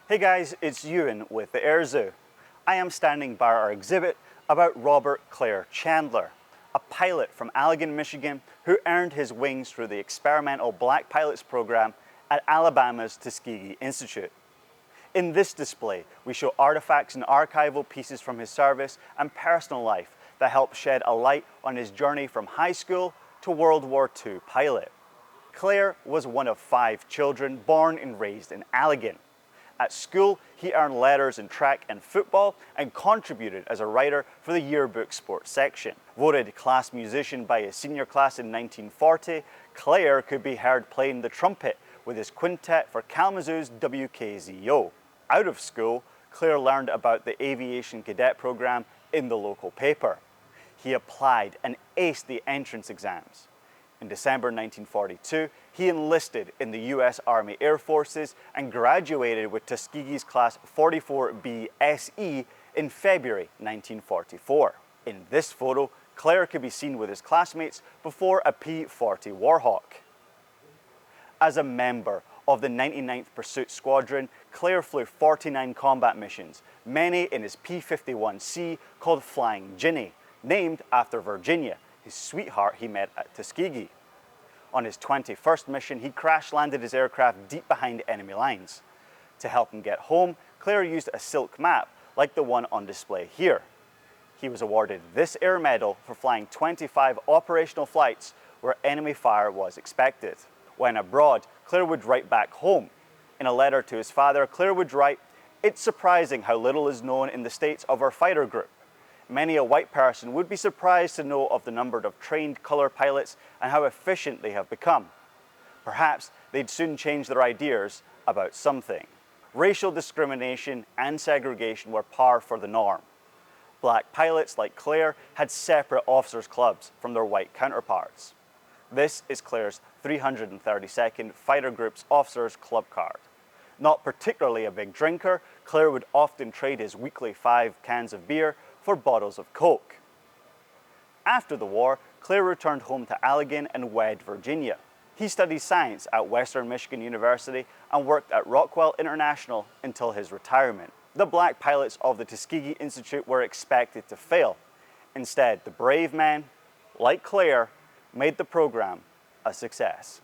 Hey guys, it's Ewan with the Air Zoo. I am standing by our exhibit about Robert Clare Chandler, a pilot from Allegan, Michigan, who earned his wings through the experimental Black Pilots program at Alabama's Tuskegee Institute. In this display, we show artifacts and archival pieces from his service and personal life that help shed a light on his journey from high school to World War II pilot. Clare was one of 5 children born and raised in Allegan. At school, he earned letters in track and football and contributed as a writer for the yearbook sports section. Voted class musician by his senior class in 1940, Clare could be heard playing the trumpet with his quintet for Kalamazoo's WKZO. Out of school, Clare learned about the aviation cadet program in the local paper. He applied and aced the entrance exams. In December 1942, he enlisted in the US Army Air Forces and graduated with Tuskegee's Class 44B SE in February 1944. In this photo, Clare could be seen with his classmates before a P-40 Warhawk. As a member of the 99th Pursuit Squadron, Clare flew 49 combat missions, many in his P-51C called Flying Ginny, named after Virginia, his sweetheart he met at Tuskegee. On his 21st mission, he crash-landed his aircraft deep behind enemy lines. To help him get home, Clare used a silk map like the one on display here. He was awarded this Air Medal for flying 25 operational flights where enemy fire was expected. When abroad, Clare would write back home. In a letter to his father, Clare would write, "It's surprising how little is known in the States of our fighter group. Many a white person would be surprised to know of the number of trained color pilots and how efficient they have become. Perhaps they'd soon change their ideas about something." Racial discrimination and segregation were par for the norm. Black pilots like Clare had separate officers' clubs from their white counterparts. This is Clare's 332nd Fighter Group's Officers Club card. Not particularly a big drinker, Clare would often trade his weekly 5 cans of beer for bottles of Coke. After the war, Clare returned home to Allegan and Wed, Virginia. He studied science at Western Michigan University and worked at Rockwell International until his retirement. The black pilots of the Tuskegee Institute were expected to fail. Instead, the brave men, like Clare, made the program a success.